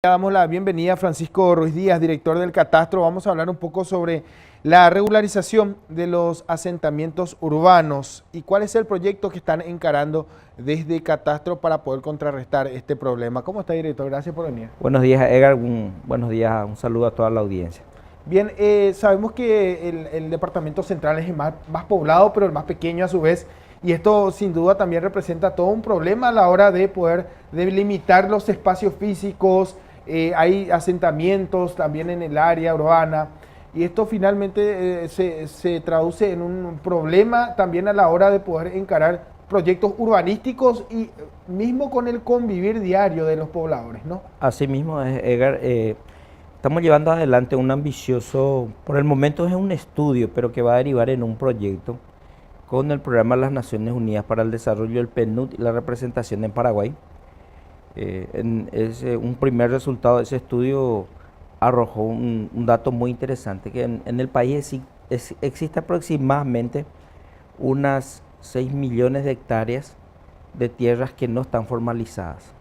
Damos la bienvenida a Francisco Ruiz Díaz, director del Catastro. Vamos a hablar un poco sobre la regularización de los asentamientos urbanos y cuál es el proyecto que están encarando desde Catastro para poder contrarrestar este problema. ¿Cómo está, director? Gracias por venir. Buenos días, Edgar. Buenos días, un saludo a toda la audiencia. Bien, sabemos que el departamento central es el más poblado, pero el más pequeño a su vez, y esto sin duda también representa todo un problema a la hora de poder delimitar los espacios físicos. Hay asentamientos también en el área urbana, y esto finalmente se traduce en un problema también a la hora de poder encarar proyectos urbanísticos y mismo con el convivir diario de los pobladores, ¿no? Así mismo, Edgar, estamos llevando adelante un ambicioso, por el momento es un estudio, pero que va a derivar en un proyecto con el Programa de las Naciones Unidas para el Desarrollo del PNUD y la representación en Paraguay. Un primer resultado de ese estudio arrojó un dato muy interesante, que en el país existe aproximadamente unas 6 millones de hectáreas de tierras que no están formalizadas.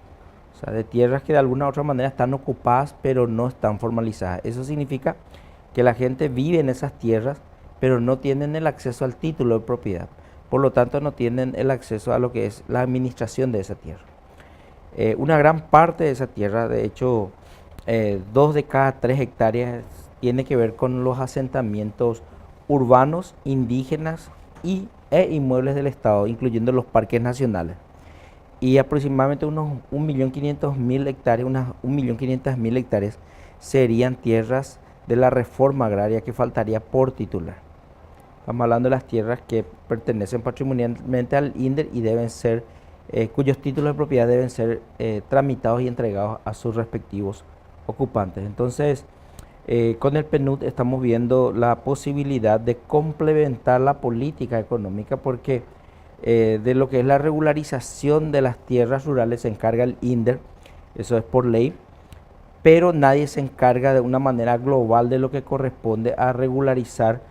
O sea, de tierras que de alguna u otra manera están ocupadas, pero no están formalizadas. Eso significa que la gente vive en esas tierras, pero no tienen el acceso al título de propiedad. Por lo tanto, no tienen el acceso a lo que es la administración de esa tierra. Una gran parte de esa tierra, de hecho, 2 de cada 3 hectáreas, tiene que ver con los asentamientos urbanos, indígenas e inmuebles del Estado, incluyendo los parques nacionales. Y aproximadamente unos 1.500.000 hectáreas, unas 1.500.000 hectáreas serían tierras de la reforma agraria que faltaría por titular. Estamos hablando de las tierras que pertenecen patrimonialmente al INDER y deben ser cuyos títulos de propiedad deben ser tramitados y entregados a sus respectivos ocupantes. Entonces, con el PNUD estamos viendo la posibilidad de complementar la política económica, porque de lo que es la regularización de las tierras rurales se encarga el INDER, eso es por ley, pero nadie se encarga de una manera global de lo que corresponde a regularizar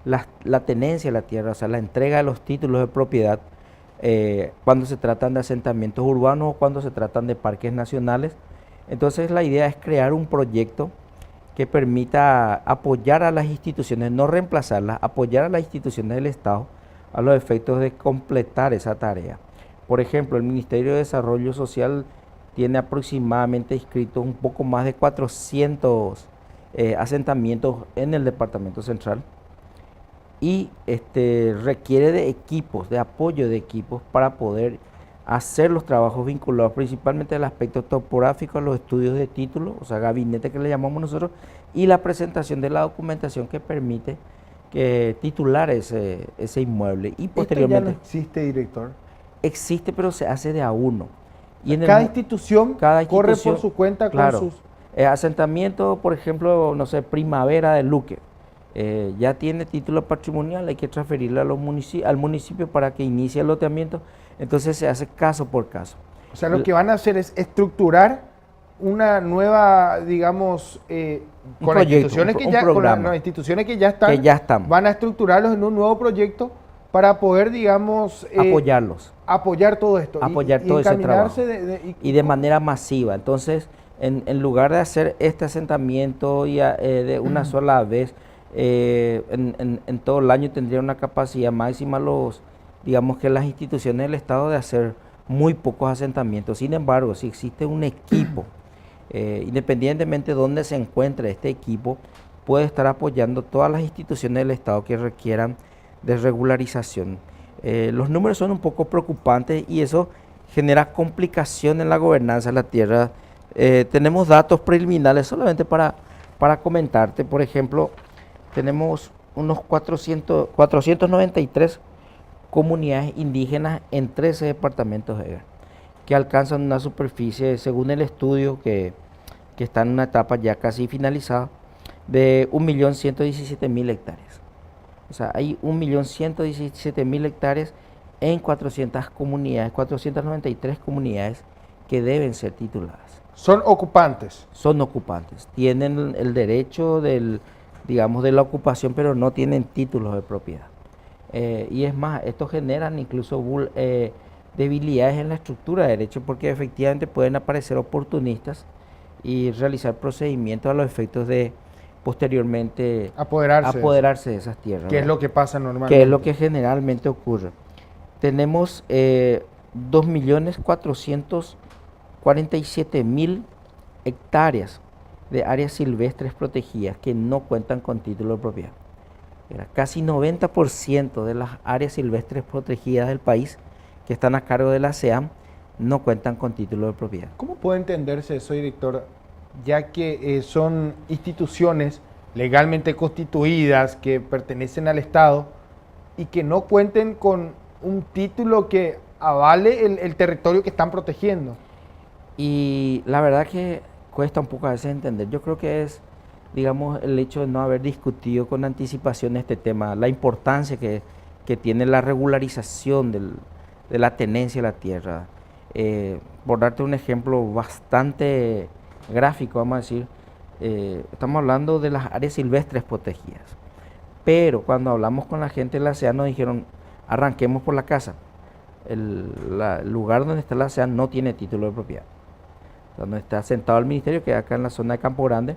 la tenencia de la tierra, o sea, la entrega de los títulos de propiedad cuando se tratan de asentamientos urbanos o cuando se tratan de parques nacionales. Entonces la idea es crear un proyecto que permita apoyar a las instituciones, no reemplazarlas, apoyar a las instituciones del Estado a los efectos de completar esa tarea. Por ejemplo, el Ministerio de Desarrollo Social tiene aproximadamente inscritos un poco más de 400 asentamientos en el Departamento Central, y requiere de equipos, de apoyo de equipos para poder hacer los trabajos vinculados principalmente al aspecto topográfico, a los estudios de título, o sea, gabinete que le llamamos nosotros, y la presentación de la documentación que permite titular ese inmueble. Y posteriormente, ¿Esto ya no existe, director? Existe, pero se hace de a uno. Y cada institución corre por su cuenta, claro, con sus... asentamiento, por ejemplo, no sé, Primavera de Luque, ya tiene título patrimonial, hay que transferirle al municipio para que inicie el loteamiento. Entonces se hace caso por caso. O sea, lo que van a hacer es estructurar una nueva, digamos, con las instituciones que ya están, van a estructurarlos en un nuevo proyecto para poder, digamos, apoyar todo esto. Apoyar todo ese trabajo. Y de manera masiva. Entonces, en lugar de hacer este asentamiento de una sola vez, en todo el año tendría una capacidad máxima digamos que las instituciones del Estado de hacer muy pocos asentamientos. Sin embargo, si existe un equipo, independientemente de dónde se encuentre este equipo, puede estar apoyando todas las instituciones del Estado que requieran de regularización. Los números son un poco preocupantes y eso genera complicación en la gobernanza de la tierra. Tenemos datos preliminares solamente para comentarte. Por ejemplo, tenemos unos 493 comunidades indígenas en 13 departamentos que alcanzan una superficie, según el estudio que está en una etapa ya casi finalizada, de 1.117.000 hectáreas. O sea, hay 1.117.000 hectáreas en 493 comunidades que deben ser tituladas. ¿Son ocupantes? Son ocupantes. Tienen el derecho digamos, de la ocupación, pero no tienen títulos de propiedad. Y es más, esto generan incluso debilidades en la estructura de derecho, porque efectivamente pueden aparecer oportunistas y realizar procedimientos a los efectos de posteriormente Apoderarse. apoderarse de esas tierras. ¿Qué es ¿verdad? lo que pasa normalmente? Que es lo que generalmente ocurre. Tenemos 2.447.000 hectáreas de áreas silvestres protegidas que no cuentan con título de propiedad. Casi 90% de las áreas silvestres protegidas del país que están a cargo de la SEAM no cuentan con título de propiedad. ¿Cómo puede entenderse eso, director? Ya que son instituciones legalmente constituidas que pertenecen al Estado y que no cuenten con un título que avale el territorio que están protegiendo. Y la verdad que cuesta un poco a veces entender. Yo creo que es, digamos, el hecho de no haber discutido con anticipación este tema, la importancia que tiene la regularización de la tenencia de la tierra. Por darte un ejemplo bastante gráfico, vamos a decir, estamos hablando de las áreas silvestres protegidas. Pero cuando hablamos con la gente de la SEAN nos dijeron, arranquemos por la casa. El lugar donde está la SEAN no tiene título de propiedad. Donde está sentado el ministerio, que es acá en la zona de Campo Grande,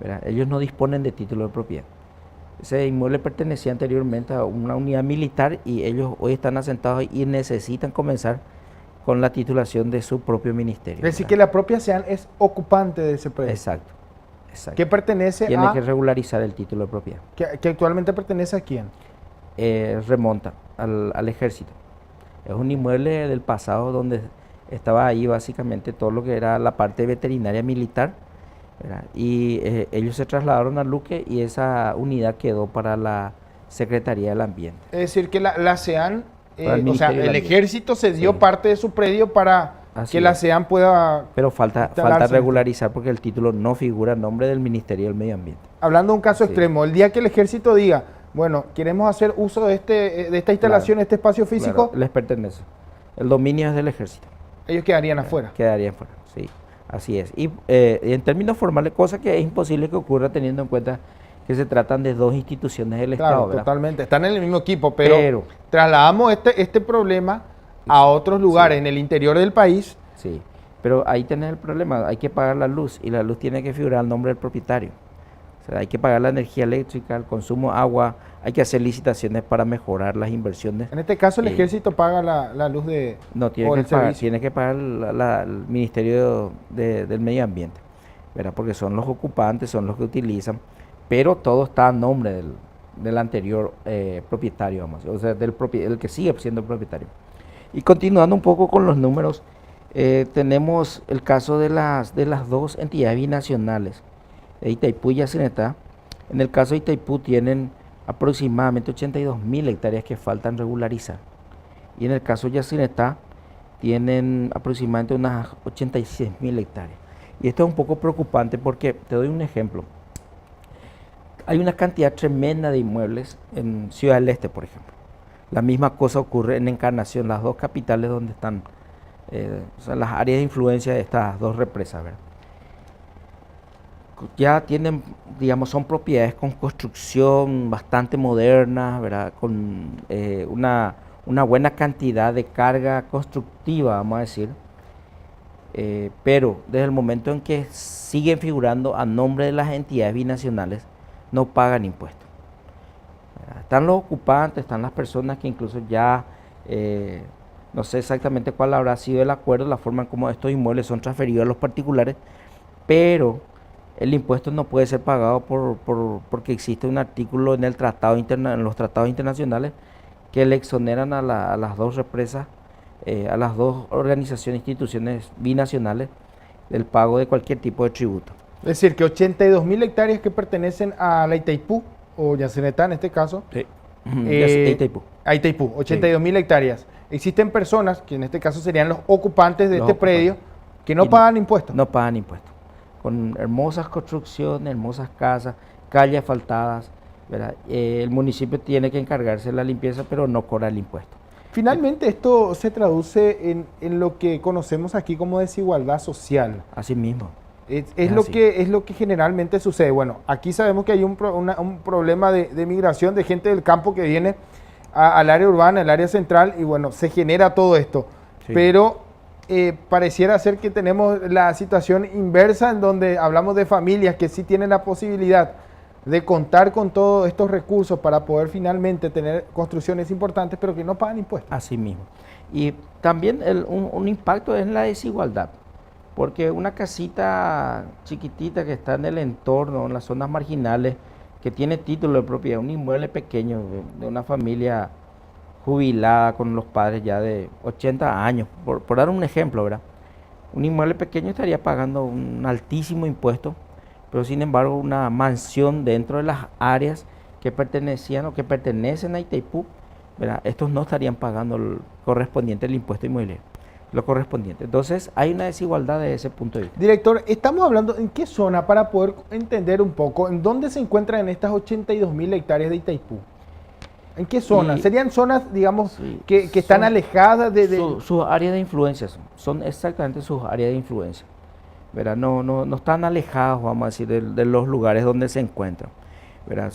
¿verdad? Ellos no disponen de título de propiedad. Ese inmueble pertenecía anteriormente a una unidad militar y ellos hoy están asentados y necesitan comenzar con la titulación de su propio ministerio. Es decir, ¿verdad? que la propia SEAN es ocupante de ese predio. Exacto, exacto. Que pertenece Tiene a... que regularizar el título de propiedad. que actualmente pertenece a quién. Remonta al ejército. Es un inmueble del pasado donde estaba ahí básicamente todo lo que era la parte veterinaria militar, ¿verdad? Y ellos se trasladaron a Luque y esa unidad quedó para la Secretaría del Ambiente. Es decir, que la SEAN, Para el o sea, Ministerio del el Ambiente. ejército cedió Sí. parte de su predio para Así que la es. SEAN pueda... Pero falta instalarse. regularizar porque el título no figura a nombre del Ministerio del Medio Ambiente. Hablando de un caso Sí. extremo, el día que el ejército diga, bueno, queremos hacer uso de esta instalación, Claro, este espacio físico, Claro, les pertenece. El dominio es del ejército. ellos quedarían afuera. Quedaría fuera, sí, así es. Y en términos formales, cosa que es imposible que ocurra teniendo en cuenta que se tratan de dos instituciones del Claro, Estado, ¿verdad? totalmente. Están en el mismo equipo, pero, Pero- trasladamos este problema a otros lugares Sí. en el interior del país. Sí, pero ahí tenés el problema, hay que pagar la luz y la luz tiene que figurar al nombre del propietario. O sea, hay que pagar la energía eléctrica, el consumo de agua, hay que hacer licitaciones para mejorar las inversiones. En este caso, el Sí. ejército paga la luz de No, o tiene el que pagar, servicio. tiene que pagar el Ministerio del Medio Ambiente, ¿verdad? Porque son los ocupantes, son los que utilizan, pero todo está a nombre del anterior propietario, vamos a decir, o sea, del que sigue siendo propietario. Y continuando un poco con los números, tenemos el caso de las dos entidades binacionales, de Itaipú y Yacyretá. En el caso de Itaipú tienen aproximadamente 82.000 hectáreas que faltan regularizar. Y en el caso de Yacyretá tienen aproximadamente unas 86.000 hectáreas. Y esto es un poco preocupante porque, te doy un ejemplo, hay una cantidad tremenda de inmuebles en Ciudad del Este, por ejemplo. La misma cosa ocurre en Encarnación, las dos capitales donde están o sea, las áreas de influencia de estas dos represas, ¿verdad? Ya tienen, digamos, son propiedades con construcción bastante moderna, ¿verdad? Con una buena cantidad de carga constructiva, vamos a decir, pero desde el momento en que siguen figurando a nombre de las entidades binacionales, no pagan impuestos. ¿Verdad? Están los ocupantes, están las personas que incluso ya, no sé exactamente cuál habrá sido el acuerdo, la forma en cómo estos inmuebles son transferidos a los particulares, pero el impuesto no puede ser pagado porque existe un artículo en el tratado en los tratados internacionales que le exoneran a las dos represas, a las dos organizaciones, instituciones binacionales, del pago de cualquier tipo de tributo. Es decir, que 82.000 hectáreas que pertenecen a la Itaipú, o Yacyretá en este caso, Sí. Itaipú. A Itaipú, 82.000 hectáreas. Existen personas, que en este caso serían los ocupantes de Los este predio, ocupantes. que no Y pagan impuestos. No pagan impuestos. Con hermosas construcciones, hermosas casas, calles asfaltadas, ¿verdad? El municipio tiene que encargarse de la limpieza, pero no cobra el impuesto. Finalmente, esto se traduce en lo que conocemos aquí como desigualdad social. Así mismo. Es lo así. es lo que generalmente sucede. Bueno, aquí sabemos que hay un problema de migración de gente del campo que viene al área urbana, al área central, y bueno, se genera todo esto. Sí. Pero pareciera ser que tenemos la situación inversa en donde hablamos de familias que sí tienen la posibilidad de contar con todos estos recursos para poder finalmente tener construcciones importantes, pero que no pagan impuestos. Así mismo. Y también un impacto es en la desigualdad, porque una casita chiquitita que está en el entorno, en las zonas marginales, que tiene título de propiedad, un inmueble pequeño de una familia jubilada con los padres ya de 80 años, por dar un ejemplo, ¿verdad? Un inmueble pequeño estaría pagando un altísimo impuesto, pero sin embargo una mansión dentro de las áreas que pertenecían o que pertenecen a Itaipú, ¿verdad? Estos no estarían pagando el correspondiente, el impuesto inmobiliario, lo correspondiente. Entonces hay una desigualdad desde ese punto de vista. Director, estamos hablando en qué zona para poder entender un poco en dónde se encuentran estas 82.000 hectáreas de Itaipú. ¿En qué zonas? ¿Serían zonas, digamos, Sí, que están alejadas de...? Sus áreas de influencia son exactamente sus áreas de influencia, ¿verdad? No están alejados, vamos a decir, de los lugares donde se encuentran, ¿verdad?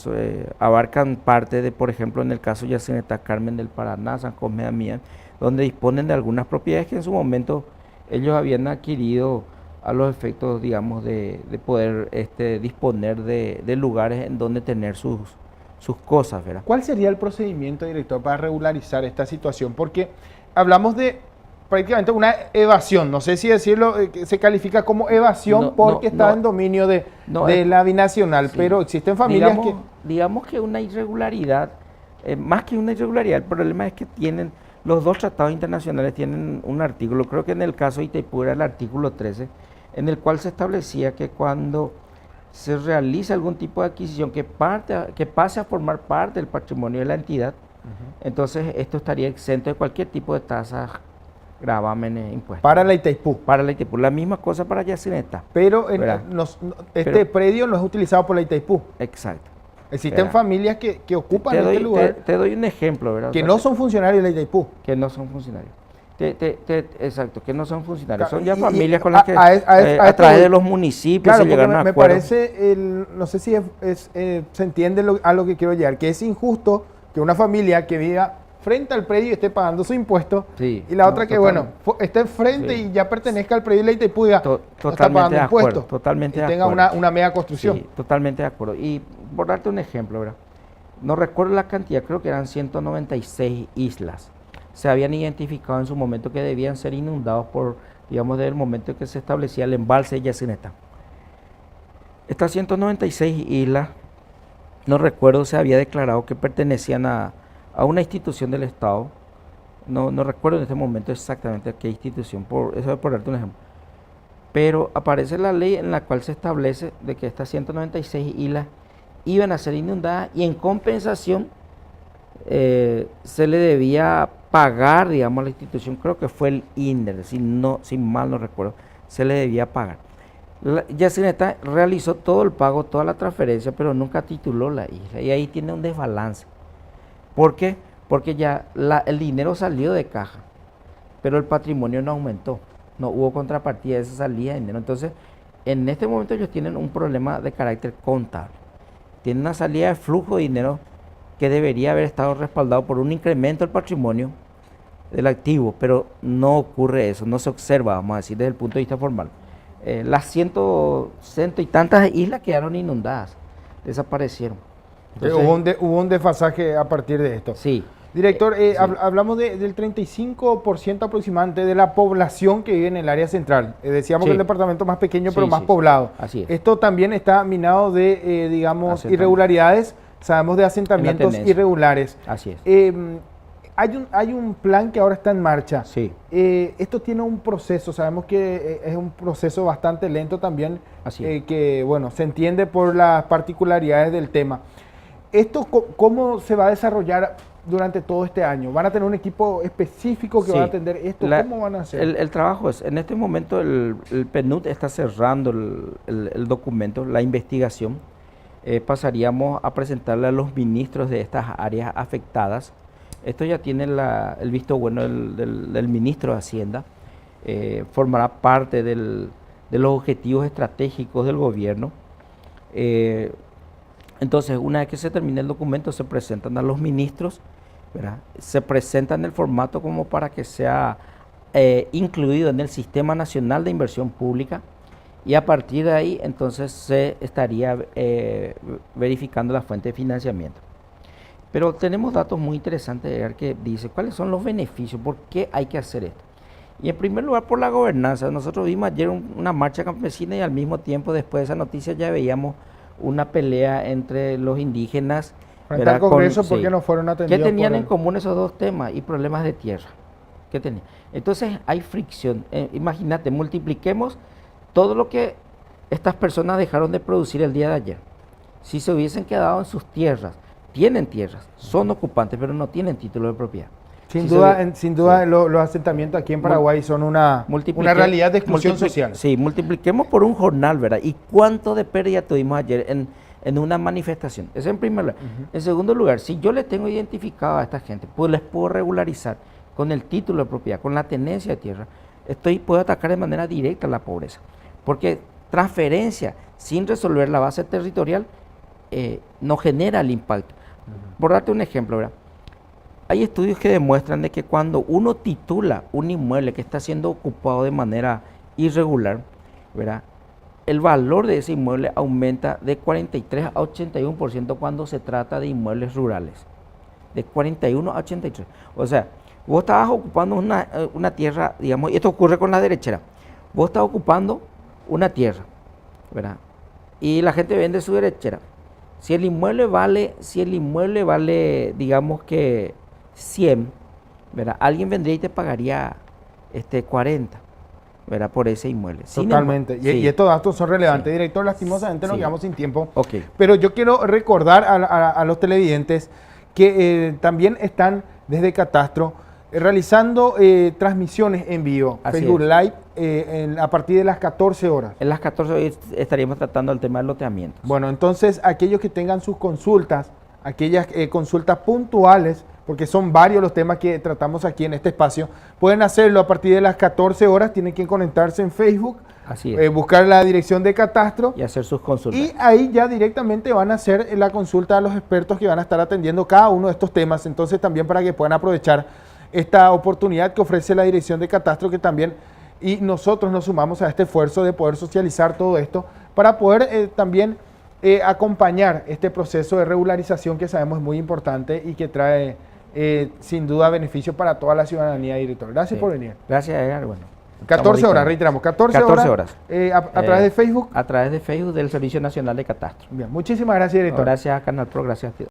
Abarcan parte de, por ejemplo, en el caso de Yacineta Carmen del Paraná, San Cosme de Damián, donde disponen de algunas propiedades que en su momento ellos habían adquirido a los efectos, digamos, de poder disponer de lugares en donde tener sus cosas, ¿verdad? ¿Cuál sería el procedimiento, director, para regularizar esta situación? Porque hablamos de prácticamente una evasión, no sé si decirlo, que se califica como evasión porque está en dominio de la binacional, sí, pero existen familias digamos que una irregularidad, más que una irregularidad, el problema es que los dos tratados internacionales tienen un artículo, creo que en el caso de Itaipú era el artículo 13, en el cual se establecía que cuando se realiza algún tipo de adquisición que pase a formar parte del patrimonio de la entidad, entonces esto estaría exento de cualquier tipo de tasas, gravámenes, impuestos. Para la Itaipú. Para la Itaipú. La misma cosa para Yacineta. Pero predio no es utilizado por la Itaipú. Exacto. Existen familias que ocupan este lugar. Te doy un ejemplo, ¿verdad? Que no son funcionarios de la Itaipú. Que no son funcionarios. Exacto, que no son funcionarios. Son ya familias con las que a través de los municipios se llegaron a acuerdos. Me parece, no sé si se entiende a lo que quiero llegar, que es injusto que una familia que viva frente al predio esté pagando su impuesto, sí, y la otra que, bueno, esté enfrente, sí, y ya pertenezca al predio de la Itaipú y no está pagando impuestos. Totalmente y tenga una mega construcción. Sí, totalmente de acuerdo. Y por darte un ejemplo, ¿verdad? No recuerdo la cantidad, creo que eran 196 islas. Se habían identificado en su momento que debían ser inundados digamos, desde el momento en que se establecía el embalse de Yacineta. Estas 196 islas, no recuerdo, se había declarado que pertenecían a una institución del Estado, no recuerdo en este momento exactamente a qué institución, eso es por darte un ejemplo, pero aparece la ley en la cual se establece de que estas 196 islas iban a ser inundadas y en compensación se le debía pagar, digamos, a la institución, creo que fue el INDER, si mal no recuerdo, se le debía pagar. Yacineta realizó todo el pago, toda la transferencia, pero nunca tituló la isla y ahí tiene un desbalance. ¿Por qué? Porque ya el dinero salió de caja, pero el patrimonio no aumentó, no hubo contrapartida de esa salida de dinero. Entonces, en este momento ellos tienen un problema de carácter contable. Tienen una salida de flujo de dinero que debería haber estado respaldado por un incremento del patrimonio del activo, pero no ocurre eso, no se observa, vamos a decir, desde el punto de vista formal. Las ciento y tantas islas quedaron inundadas, desaparecieron. Entonces, hubo un desfasaje a partir de esto. Sí. Director, sí, hablamos del 35% aproximadamente de la población que vive en el área central. Decíamos que es el departamento más pequeño, pero más poblado. Así es. Esto también está minado de, digamos, irregularidades. Sabemos de asentamientos irregulares. Así es. Hay un plan que ahora está en marcha. Sí. Esto tiene un proceso, sabemos que es un proceso bastante lento también, que bueno, se entiende por las particularidades del tema. ¿Esto cómo se va a desarrollar durante todo este año? ¿Van a tener un equipo específico que va a atender esto? ¿Cómo van a hacer? El trabajo es, en este momento el PNUD está cerrando el documento, la investigación. Pasaríamos a presentarle a los ministros de estas áreas afectadas. Esto ya tiene el visto bueno del ministro de Hacienda, formará parte de los objetivos estratégicos del gobierno. Entonces, una vez que se termine el documento, se presentan a los ministros, ¿verdad? Se presenta en el formato como para que sea incluido en el Sistema Nacional de Inversión Pública, y a partir de ahí entonces se estaría verificando la fuente de financiamiento. Pero tenemos datos muy interesantes, Edgar, que dice cuáles son los beneficios, por qué hay que hacer esto. Y en primer lugar por la gobernanza. Nosotros vimos ayer una marcha campesina y al mismo tiempo después de esa noticia ya veíamos una pelea entre los indígenas. Frente al Congreso, ¿por qué no fueron atendidos? ¿Qué tenían en común esos dos temas? Y problemas de tierra. ¿Qué tenían? Entonces hay fricción. Imagínate, multipliquemos todo lo que estas personas dejaron de producir el día de ayer. Si se hubiesen quedado en sus tierras, tienen tierras, son ocupantes, pero no tienen título de propiedad. Sin duda, sí. Los asentamientos aquí en Paraguay son una realidad de exclusión social. Sí, multipliquemos por un jornal, ¿verdad? ¿Y cuánto de pérdida tuvimos ayer en una manifestación? Eso en primer lugar. En segundo lugar, si yo le tengo identificado a esta gente, pues les puedo regularizar con el título de propiedad, con la tenencia de tierra, puedo atacar de manera directa la pobreza. Porque transferencia sin resolver la base territorial no genera el impacto. Por darte un ejemplo, ¿verdad? Hay estudios que demuestran de que cuando uno titula un inmueble que está siendo ocupado de manera irregular, ¿verdad?, el valor de ese inmueble aumenta de 43 a 81% cuando se trata de inmuebles rurales. De 41 a 83. O sea, vos estabas ocupando una tierra, digamos, y esto ocurre con la derechera. Vos estás ocupando una tierra, ¿verdad? Y la gente vende su derechera. Si el inmueble vale, digamos que 100, ¿verdad? Alguien vendría y te pagaría 40, ¿verdad? Por ese inmueble. Totalmente. Y estos datos son relevantes, director. Lastimosamente nos quedamos sin tiempo. Okay. Pero yo quiero recordar a los televidentes que también están desde Catastro realizando transmisiones en vivo, Así Facebook es. Live, a partir de las 14 horas. En las 14 horas estaríamos tratando el tema del loteamiento. Bueno, entonces aquellos que tengan sus consultas, aquellas consultas puntuales, porque son varios los temas que tratamos aquí en este espacio, pueden hacerlo a partir de las 14 horas, tienen que conectarse en Facebook, Así es. Buscar la dirección de Catastro Y hacer sus consultas. y ahí ya directamente van a hacer la consulta a los expertos que van a estar atendiendo cada uno de estos temas. Entonces también para que puedan aprovechar esta oportunidad que ofrece la dirección de Catastro, que también, y nosotros nos sumamos a este esfuerzo de poder socializar todo esto para poder también acompañar este proceso de regularización que sabemos es muy importante y que trae sin duda beneficio para toda la ciudadanía, director. Gracias por venir. Gracias, Edgar. Bueno, 14 horas, reiteramos, 14 horas. A través de Facebook. A través de Facebook del Servicio Nacional de Catastro. Bien, muchísimas gracias, director. Gracias a Canal Pro, gracias a ti.